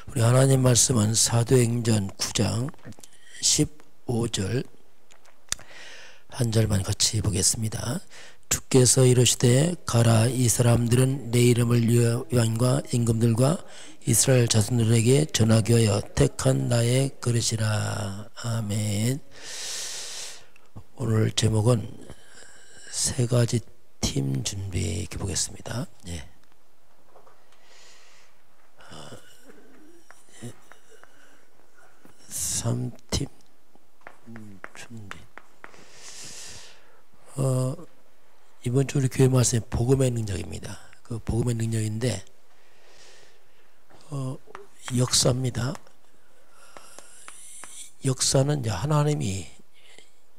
우리 하나님 말씀은 사도행전 9장 15절 한 절만 같이 보겠습니다. 주께서 이르시되 가라, 이 사람들은 내 이름을 요한과 임금들과 이스라엘 자손들에게 전하기 위하여 택한 나의 그릇이라. 아멘. 오늘 제목은 세 가지 팀 준비해 보겠습니다. 예. 3팀 준비. 이번 주 우리 교회 말씀이 복음의 능력입니다. 그 복음의 능력인데 역사입니다. 역사는 이제 하나님이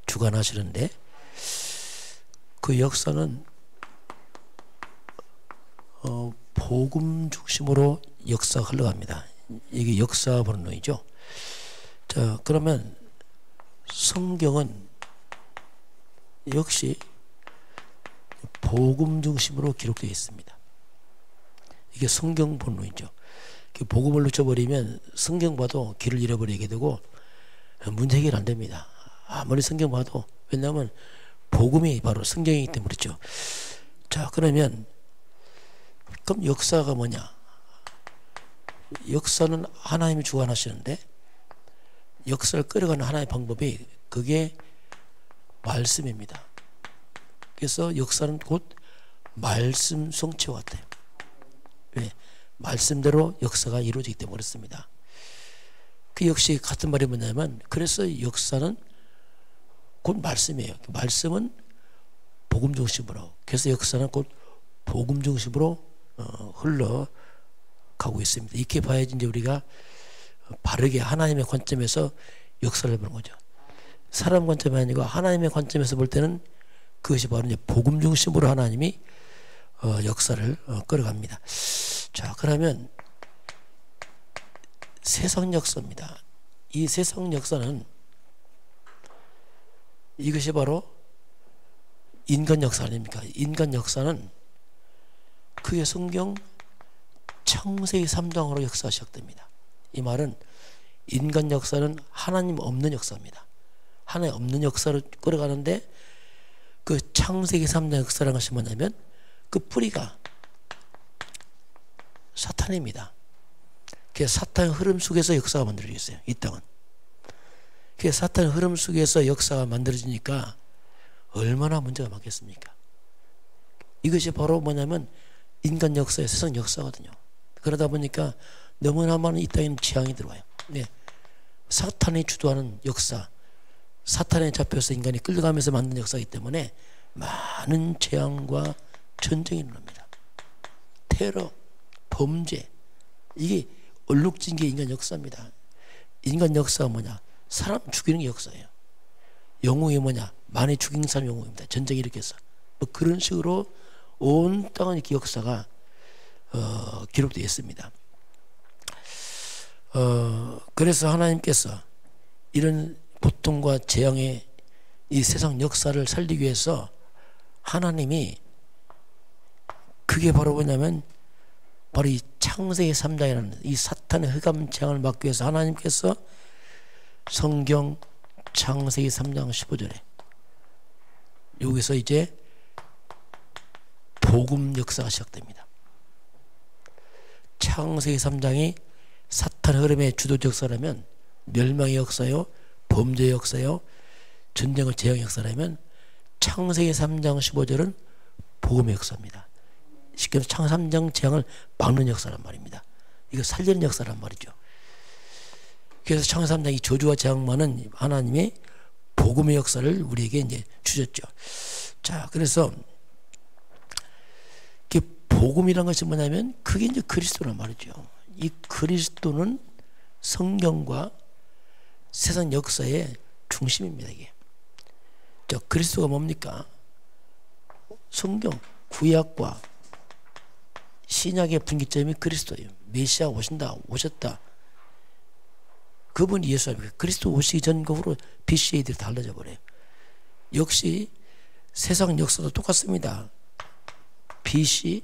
주관하시는데 그 역사는 복음 중심으로 역사가 흘러갑니다. 이게 역사 본론이죠. 자, 그러면 성경은 역시 복음 중심으로 기록되어 있습니다. 이게 성경 본론이죠. 복음을 놓쳐버리면 성경 봐도 길을 잃어버리게 되고 문제 해결 안 됩니다. 아무리 성경 봐도. 왜냐하면 복음이 바로 성경이기 때문에 그렇죠. 자, 그러면 그럼 역사가 뭐냐? 역사는 하나님이 주관하시는데 역사를 끌어가는 하나의 방법이 그게 말씀입니다. 그래서 역사는 곧 말씀 성취와 같아요. 왜? 말씀대로 역사가 이루어지기 때문에 그렇습니다. 그 역시 같은 말이 뭐냐면 그래서 역사는 곧 말씀이에요. 말씀은 복음 중심으로. 그래서 역사는 곧 복음 중심으로 흘러가고 있습니다. 이렇게 봐야지 이제 우리가 바르게 하나님의 관점에서 역사를 보는 거죠. 사람 관점이 아니고 하나님의 관점에서 볼 때는 그것이 바로 이제 복음 중심으로 하나님이 역사를 끌어갑니다. 자, 그러면 세상 역사입니다. 이 세상 역사는 이것이 바로 인간 역사 아닙니까? 인간 역사는 그의 성경 창세기 3장으로 역사가 시작됩니다. 이 말은 인간 역사는 하나님 없는 역사입니다. 하나님 없는 역사를 끌어가는데 그 창세기 3장 역사라는 것이 뭐냐면 그 뿌리가 사탄입니다. 그래서 사탄의 흐름 속에서 역사가 만들어져 있어요. 이 땅은. 그래서 사탄의 흐름 속에서 역사가 만들어지니까 얼마나 문제가 많겠습니까? 이것이 바로 뭐냐면 인간 역사의 세상 역사거든요. 그러다 보니까 너무나 많은 이 땅에는 재앙이 들어와요. 네. 사탄이 주도하는 역사, 사탄에 잡혀서 인간이 끌려가면서 만든 역사이기 때문에 많은 재앙과 전쟁이 일어납니다. 테러, 범죄, 이게 얼룩진 게 인간 역사입니다. 인간 역사가 뭐냐? 사람 죽이는 게 역사예요. 영웅이 뭐냐? 많이 죽인 사람 영웅입니다. 전쟁 일으켜서. 뭐 그런 식으로 온 땅은 이렇게 역사가 기록되어 있습니다. 그래서 하나님께서 이런 고통과 재앙의 이 세상 역사를 살리기 위해서 하나님이 그게 바로 뭐냐면 바로 이 창세기 3장이라는 이 사탄의 흑암 재앙을 막기 위해서 하나님께서 성경 창세기 3장 15절에 여기서 이제 복음 역사가 시작됩니다. 창세기 3장이 사탄 흐름의 주도 역사라면 멸망의 역사요, 범죄의 역사요, 전쟁의 재앙의 역사라면 창세기 3장 15절은 복음의 역사입니다. 쉽게 말해서 창세기 3장 재앙을 막는 역사란 말입니다. 이거 살리는 역사란 말이죠. 그래서 창세기 3장 이 저주와 재앙만은 하나님의 복음의 역사를 우리에게 이제 주셨죠. 자, 그래서 복음이란 것이 뭐냐면 그게 이제 그리스도란 말이죠. 이 그리스도는 성경과 세상 역사의 중심입니다. 이게. 자, 그리스도가 뭡니까? 성경, 구약과 신약의 분기점이 그리스도예요. 메시아가 오셨다. 그분이 예수입니다. 그리스도 오시기 전과 후로 BCA들이 달라져 버려요. 역시 세상 역사도 똑같습니다. BC,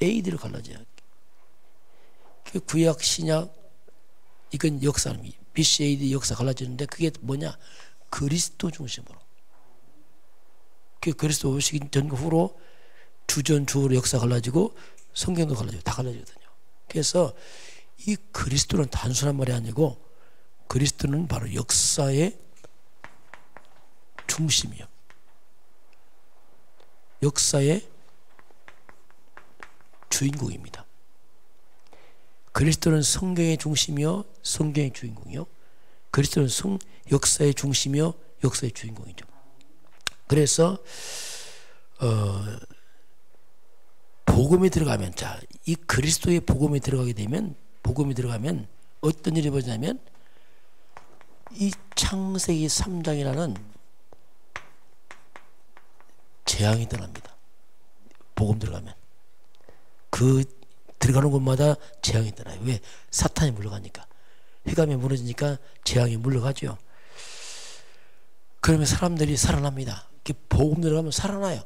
A들이 갈라져요. 구약, 신약, 이건 역사는 BCAD 역사 갈라지는데 그게 뭐냐? 그리스도 중심으로. 그 그리스도 오시기 전 후로 주전 주후로 역사 갈라지고 성경도 갈라지고 다 갈라지거든요. 그래서 이 그리스도는 단순한 말이 아니고 그리스도는 바로 역사의 중심이요. 역사의 주인공입니다. 그리스도는 성경의 중심이요, 성경의 주인공이요. 그리스도는 역사의 중심이요, 역사의 주인공이죠. 그래서 복음이 들어가면, 자, 이 그리스도의 복음이 들어가게 되면, 복음이 들어가면 어떤 일이 벌어지냐면 이 창세기 3장이라는 재앙이 떠납니다. 복음 들어가면 그 들어가는 곳마다 재앙이 떠나요. 왜? 사탄이 물러가니까. 휘감이 무너지니까 재앙이 물러가죠. 그러면 사람들이 살아납니다. 복음 들어가면 살아나요.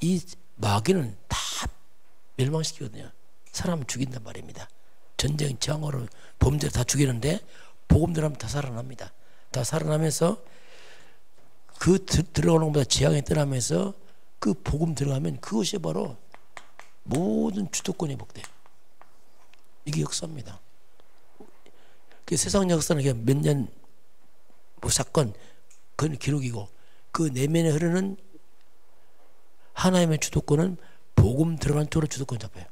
이 마귀는 다 멸망시키거든요. 사람 죽인단 말입니다. 전쟁, 재앙으로 범죄 다 죽이는데 복음 들어가면 다 살아납니다. 다 살아나면서 그 들어가는 것보다 재앙이 떠나면서 그 복음 들어가면 그것이 바로 모든 주도권이 회복돼요. 이게 역사입니다. 그 세상 역사는 그냥 몇 년 뭐 사건 그건 기록이고 그 내면에 흐르는 하나님의 주도권은 복음 들어간 쪽으로 주도권 잡아요.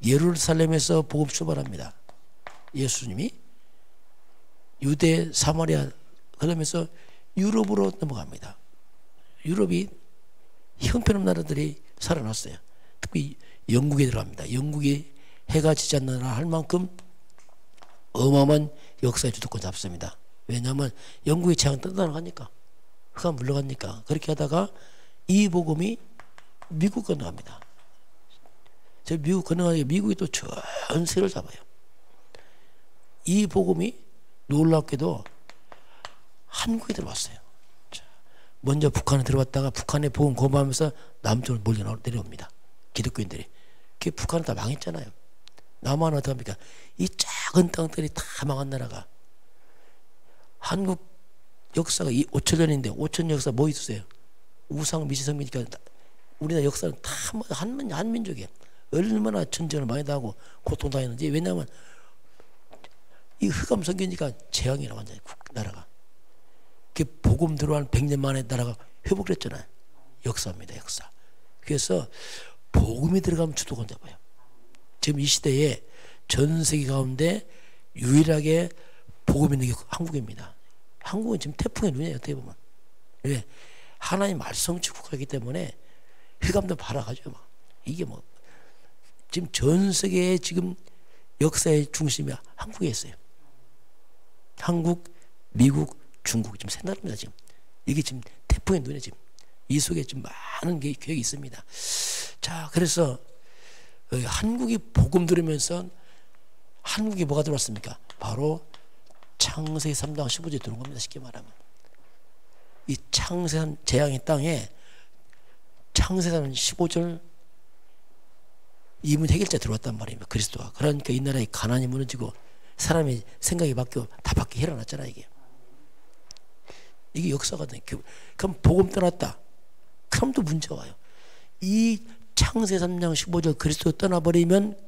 예루살렘에서 복음 출발합니다. 예수님이 유대 사마리아 그러면서 유럽으로 넘어갑니다. 유럽이 형편없는 나라들이 살아났어요. 특히 영국에 들어갑니다. 영국이 해가 지지 않는 나라 할 만큼 어마어마한 역사의 주도권 잡습니다. 왜냐하면 영국이 재앙 떠나가니까 흑암 물러가니까. 그렇게 하다가 이 복음이 미국 건너갑니다. 저 미국 건너가니까 미국이 또 전세를 잡아요. 이 복음이 놀랍게도 한국에 들어왔어요. 먼저 북한에 들어왔다가 북한에 복음 거부하면서 남쪽으로 몰려 내려옵니다. 기독교인들이. 그게 북한은 다 망했잖아요. 남한은 어떻게 합니까? 이 작은 땅들이 다 망한 나라가. 한국 역사가 5천년인데 5천 역사 뭐 있었어요? 우상 미시성미니까 우리나라 역사는 다 한민족이에요. 얼마나 전쟁을 많이 당하고 고통당했는지. 왜냐하면 이 흑암 성기니까 재앙이라 완전히 나라가. 그 복음 들어간 100년 만에 나라가 회복됐잖아요. 역사입니다. 역사. 그래서 복음이 들어가면 주도권 잡아요. 지금 이 시대에 전 세계 가운데 유일하게 복음 있는 게 한국입니다. 한국은 지금 태풍의 눈이에요. 어떻게 보면. 왜? 하나님 말씀치 국가이기 때문에 휘감도 바라가죠. 막. 이게 뭐 지금 전 세계의 지금 역사의 중심이 한국에 있어요. 한국, 미국, 중국 지금 세 나라입니다. 지금 이게 지금 태풍의 눈에 지금 이 속에 지금 많은 게 계획이 있습니다. 자, 그래서 한국이 복음 들으면서 한국이 뭐가 들어왔습니까? 바로 창세기 3장 15절에 들어온 겁니다. 쉽게 말하면 이 창세한 재앙의 땅에 창세기 15절 이문 해결자 들어왔단 말입니다. 그리스도가. 그러니까 이 나라의 가난이 무너지고 사람의 생각이 바뀌고 다 바뀌게 일어났잖아. 이게 역사거든요. 그럼 복음 떠났다. 그럼 또 문제가 와요. 이 창세 3장 15절 그리스도 떠나버리면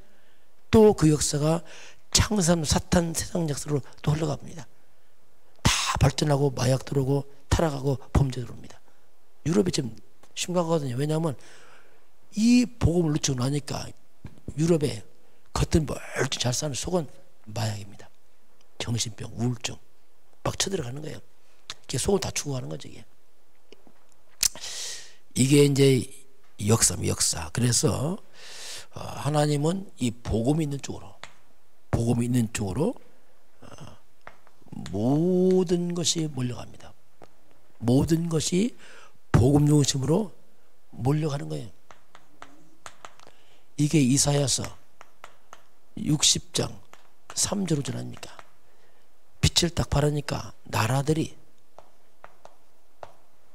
또 그 역사가 창세 사탄 세상 역사로 또 흘러갑니다. 다 발전하고 마약 들어오고 타락하고 범죄 들어옵니다. 유럽이 지금 심각하거든요. 왜냐하면 이 복음을 놓치고 나니까 유럽에 겉은 멀쩡히 잘 사는 속은 마약입니다. 정신병, 우울증 막 쳐들어가는 거예요. 속을 다 추구하는 거죠. 이게 이제 역사입니다. 역사. 그래서 하나님은 이 복음이 있는 쪽으로 모든 것이 몰려갑니다. 모든 것이 복음 중심으로 몰려가는 거예요. 이게 이사야서 60장 3절로 전합니까? 빛을 딱 바라니까 나라들이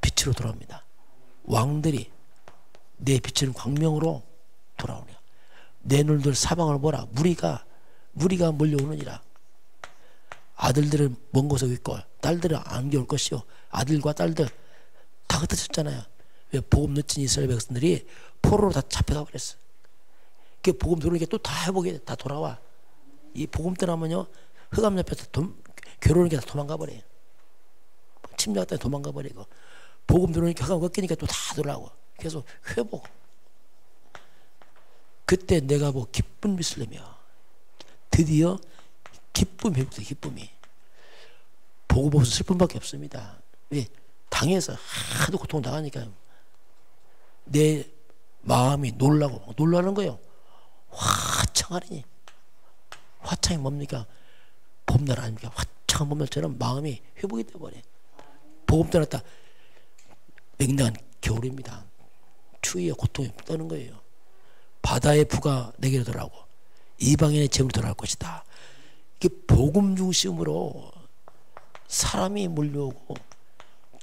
빛으로 돌아옵니다. 왕들이 내 빛은 광명으로 돌아오네요. 내 눈들 사방을 보라. 무리가 몰려오느니라. 아들들은 먼 곳에 있고 딸들은 안개 올 것이요. 아들과 딸들 다 흩어졌잖아요. 왜? 복음 늦은 이스라엘 백성들이 포로로 다 잡혀가 버렸어. 그 복음 들어오니까 또 다 회복이 다 돌아와. 이 복음 떠나면요 흑암 옆에서 괴로운 게 다 도망가 버려요. 침략 때문에 도망가 버리고 복음 들어오니까 흑암 꺾이니까 또 다 돌아오고 계속 회복. 그때 내가 뭐 기쁜 미술이며 드디어 기쁨이 회복돼. 기쁨이 복음 없어 슬픔밖에 없습니다. 왜? 당해서 하도 고통 당하니까 내 마음이 놀라는 거예요. 화창하니. 화창이 뭡니까? 봄날 아닙니까? 화창한 봄날처럼 마음이 회복이 되어버려. 복음 떠났다 맹랑한 겨울입니다. 추위에 고통이 떠는 거예요. 바다의 부가 내게로 돌아오고 이방인의 재물이 돌아올 것이다. 이게 복음 중심으로 사람이 몰려오고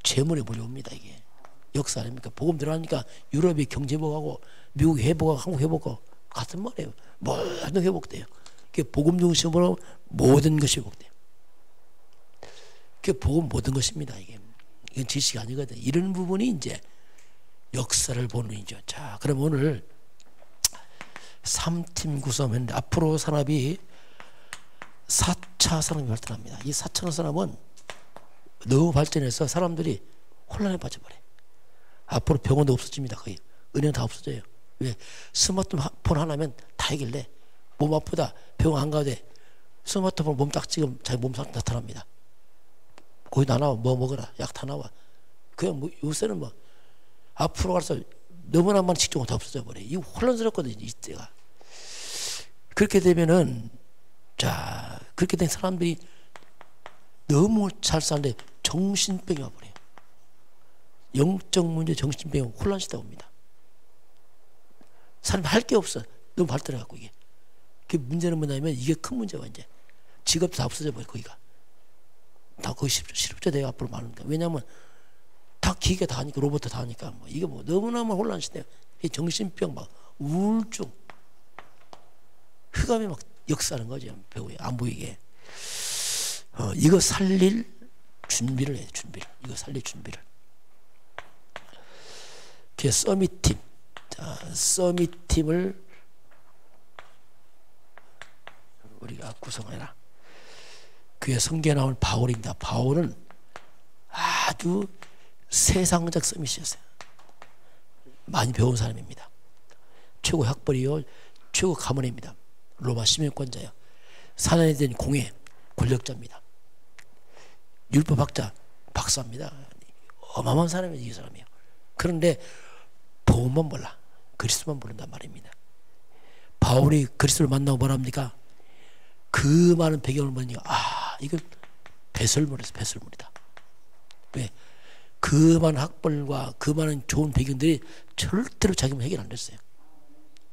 재물이 몰려옵니다. 이게 역사 아닙니까? 복음 들어가니까 유럽이 경제 회복하고 미국이 회복하고 한국 회복하고 같은 말이에요. 모든 회복돼요. 그게 복음 중심으로 모든 것이 회복돼요. 그게 복음 모든 것입니다. 이건 지식이 아니거든. 이런 부분이 이제 역사를 보는 이죠. 자, 그럼 오늘 3팀 구성했는데 앞으로 산업이 4차 산업이 발전합니다. 이 4차 산업은 너무 발전해서 사람들이 혼란에 빠져버려요. 앞으로 병원도 없어집니다. 거의 은행 다 없어져요. 왜? 스마트폰 하나면 다 해결돼. 몸 아프다 병원 안 가도 돼. 스마트폰 몸 딱 찍으면 자기 몸 상태 나타납니다. 거기 다 나와. 뭐 먹어라 약 다 나와. 그냥 뭐 요새는 뭐 앞으로 가서 너무나 많은 직종은 다 없어져 버려요. 이거 혼란스럽거든요. 이때가. 그렇게 되면은 자 그렇게 된 사람들이 너무 잘 사는데 정신병이 와버려요. 영적 문제 정신병이 혼란시다 옵니다. 사람이 할 게 없어. 너무 발달해갖고 이게. 그 문제는 뭐냐면 이게 큰 문제가 이제 직업도 다 없어져 버려. 거기가 다 거의 실업자대가 앞으로 많으니까. 왜냐하면 다 기계 다 하니까 로봇 다 하니까 뭐 이게 뭐 너무너무 혼란시대요. 정신병 막 우울증 흑암이 막 역사하는 거죠. 배우에 안 보이게. 이거 살릴 준비를 해야 돼. 준비를. 이거 살릴 준비를. 그 서밋팀. 자, 서밋팀을 우리가 구성해라. 그의 성경에 나오는 바울입니다. 바울은 아주 세상적 서밋이었어요. 많이 배운 사람입니다. 최고 학벌이요, 최고 가문입니다. 로마 시민권자예요. 사단에 대한 공예, 권력자입니다. 율법학자, 박사입니다. 어마어마한 사람이에요, 이 사람이요. 그런데 복음만 몰라. 그리스도만 모른단 말입니다. 바울이 그리스도를 만나고 뭐랍니까? 그 많은 배경을 보니까 이건 배설물이다. 배설물이다. 왜? 그 많은 학벌과 그 많은 좋은 배경들이 절대로 자기만 해결 안 됐어요.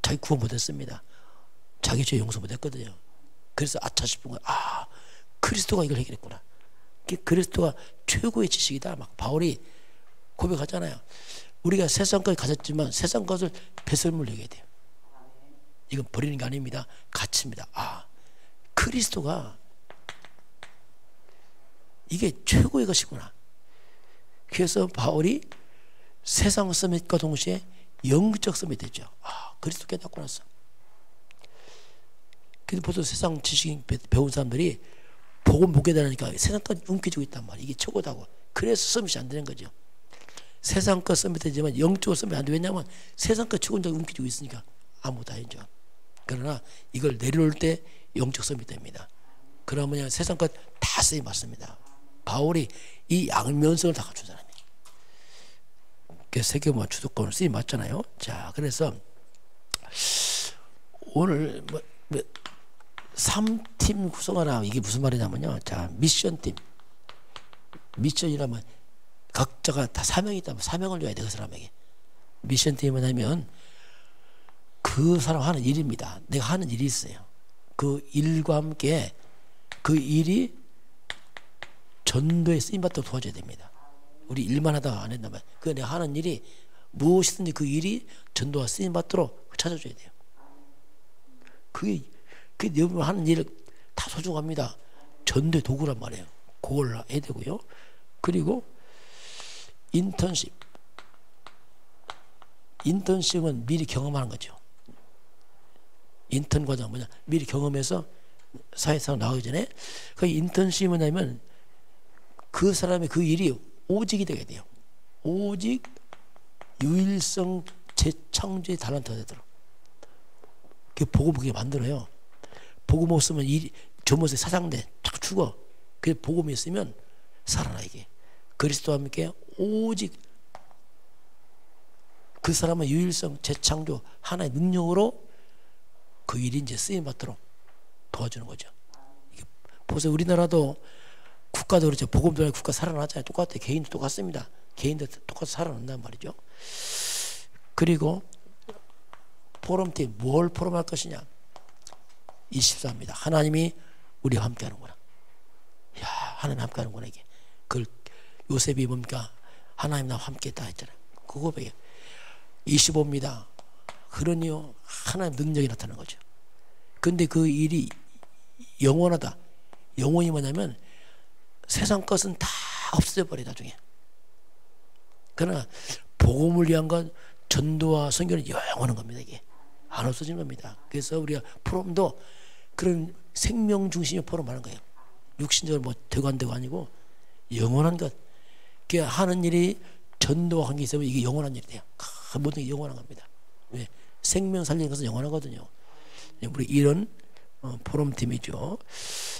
자기 구원 못했습니다. 자기 죄 용서 못했거든요. 그래서 아차 싶은 거야. 그리스도가 이걸 해결했구나. 그리스도가 최고의 지식이다. 막 바울이 고백하잖아요. 우리가 세상 것을 가졌지만 세상 것을 배설물로 얘기해야 돼요. 이건 버리는 게 아닙니다. 가치입니다. 그리스도가 이게 최고의 것이구나. 그래서 바울이 세상 서밋과 동시에 영적 서밋이 되죠. 그리스도 깨닫고 났어. 근데 보통 세상 지식 배운 사람들이 복음 못 깨달으니까 세상까지 움켜쥐고 있단 말이에요. 이게 최고다고. 그래서 서밋이 안 되는 거죠. 세상 것 서밋 되지만 영적으로 서밋 안 돼. 왜냐하면 세상 것 최고자가 움켜쥐고 있으니까 아무것도 아니죠. 그러나 이걸 내려올 때 영적 서밋 됩니다. 그러면 세상 것 다 쓰임 받습니다. 바울이 이 양면성을 다 갖춘 사람이에요. 세계만 주도권을 쓰임 맞잖아요. 자, 그래서 오늘 3팀 구성하라. 이게 무슨 말이냐면요. 자, 미션팀. 미션이라면 각자가 다 사명이 있다면 사명을 줘야 돼. 그 사람에게. 미션팀은 하면 그 사람 하는 일입니다. 내가 하는 일이 있어요. 그 일과 함께 그 일이 전도에 쓰임받도록 도와줘야 됩니다. 우리 일만 하다가 안 했나 봐요. 그 내가 하는 일이 무엇이든지 그 일이 전도와 쓰임받도록 찾아줘야 돼요. 그게 여러분 하는 일 다 소중합니다. 전도의 도구란 말이에요. 그걸 해야 되고요. 그리고 인턴십은 미리 경험하는 거죠. 인턴 과정 뭐냐? 미리 경험해서 사회생활 나가기 전에. 그 인턴십이 뭐냐면 그 사람의 그 일이 오직이 되게 돼요. 오직 유일성 재창조의 달란트가 되도록. 그 복음 그게 만들어요. 복음 없으면 일이 저못에 사장돼 딱 죽어. 그 복음이 있으면 살아나 이게. 그리스도와 함께 오직 그 사람의 유일성 재창조 하나의 능력으로 그 일이 이제 쓰임 받도록 도와주는 거죠. 이게 보세요. 우리나라도 국가도 그렇죠. 복음 전에 국가 살아나잖아요. 똑같아요. 개인도 똑같습니다. 개인도 똑같이 살아난단 말이죠. 그리고 포럼팀 뭘 포럼할 것이냐. 24입니다. 하나님이 우리와 함께 하는구나. 야, 하나님 함께 하는구나 이게. 그걸 요셉이 뭡니까? 하나님 나와 함께 했다 했잖아요. 그거 배경. 25입니다. 그러니요 하나님 능력이 나타나는 거죠. 근데 그 일이 영원하다. 영원이 뭐냐면 세상 것은 다 없어져 버려 나중에. 그러나 복음을 위한 건 전도와 선교는 영원한 겁니다. 이게 안 없어지는 겁니다. 그래서 우리가 포럼도 그런 생명 중심의 포럼하는 거예요. 육신적으로 뭐 되고 안 되고 아니고 영원한 것. 그 하는 일이 전도와 관계 있으면 이게 영원한 일이 돼요. 모든 게 영원한 겁니다. 왜? 생명 살리는 것은 영원하거든요. 우리 이런 포럼팀이죠.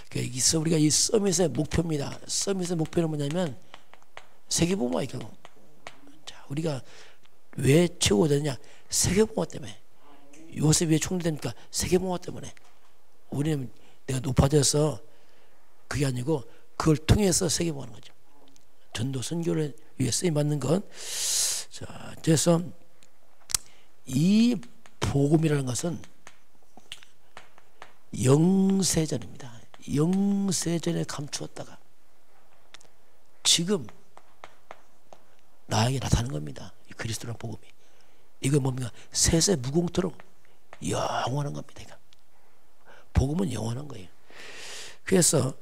그래서 우리가 이 서밋의 목표입니다. 서밋의 목표는 뭐냐면 세계보고가 있고, 자, 우리가 왜 최고가 되느냐? 세계보고 때문에. 요셉이 왜 총리됩니까? 세계보고 때문에. 우리는 내가 높아져서 그게 아니고 그걸 통해서 세계보고하는 거죠. 전도 선교를 위해 쓰임 받는 것. 자, 그래서 이 복음이라는 것은 영세전입니다. 영세전에 감추었다가 지금 나에게 나타나는 겁니다. 이 그리스도라는 복음이. 이거 뭡니까? 세세 무궁토록 영원한 겁니다. 이거. 복음은 영원한 거예요. 그래서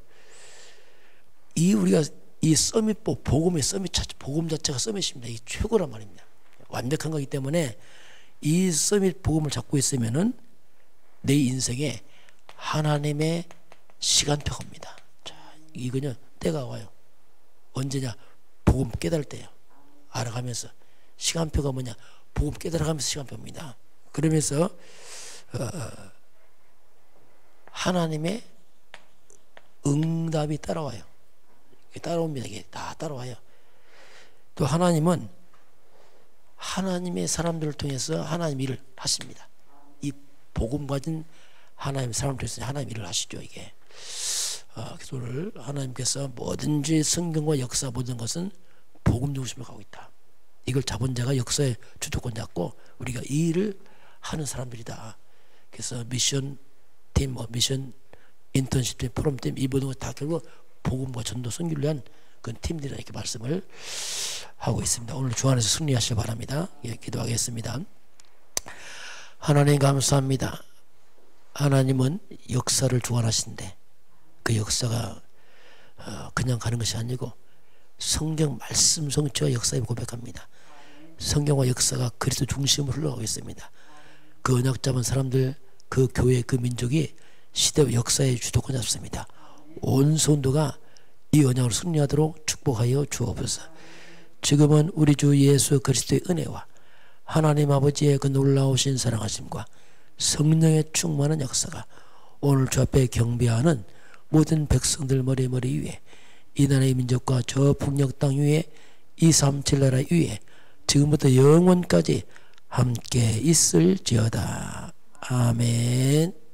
이 우리가 이 서밋 복음의 서밋 복음 자체가 서밋입니다. 이 최고란 말입니다. 완벽한 거기 때문에 이 서밋 복음을 잡고 있으면은 내 인생에 하나님의 시간표가 옵니다. 자, 이거는 때가 와요. 언제냐? 복음 깨달을 때요. 알아가면서 시간표가 뭐냐? 복음 깨달아가면서 시간표입니다. 그러면서 하나님의 응답이 따라와요. 따라옵니다. 이게 다 따라와요. 또 하나님은 하나님의 사람들을 통해서 하나님 일을 하십니다. 이 복음 가진 하나님 사람을 통해서 하나님 일을 하시죠. 이게 그래서 오늘 하나님께서 뭐든지 성경과 역사 모든 것은 복음 중심으로 가고 있다. 이걸 잡은 자가 역사의 주도권 잡고 우리가 이 일을 하는 사람들이다. 그래서 미션 팀, 미션 인턴십 팀, 포럼 팀 이 모든 것 다 결국 복음과 전도 선교를 위한 그 팀들이라 이렇게 말씀을 하고 있습니다. 오늘 주 안에서 승리하시길 바랍니다. 예, 기도하겠습니다. 하나님 감사합니다. 하나님은 역사를 주관하신데 그 역사가 그냥 가는 것이 아니고 성경 말씀 성취와 역사에 고백합니다. 성경과 역사가 그리스도 중심으로 흘러가고 있습니다. 그 언약 잡은 사람들, 그 교회, 그 민족이 시대와 역사의 주도권 잡습니다. 온 성도가 이 언약으로 승리하도록 축복하여 주옵소서. 지금은 우리 주 예수 그리스도의 은혜와 하나님 아버지의 그 놀라우신 사랑하심과 성령의 충만한 역사가 오늘 주 앞에 경배하는 모든 백성들 머리 위에 이 나라의 민족과 저 북녘 땅 위에 237 나라 위에 지금부터 영원까지 함께 있을지어다. 아멘.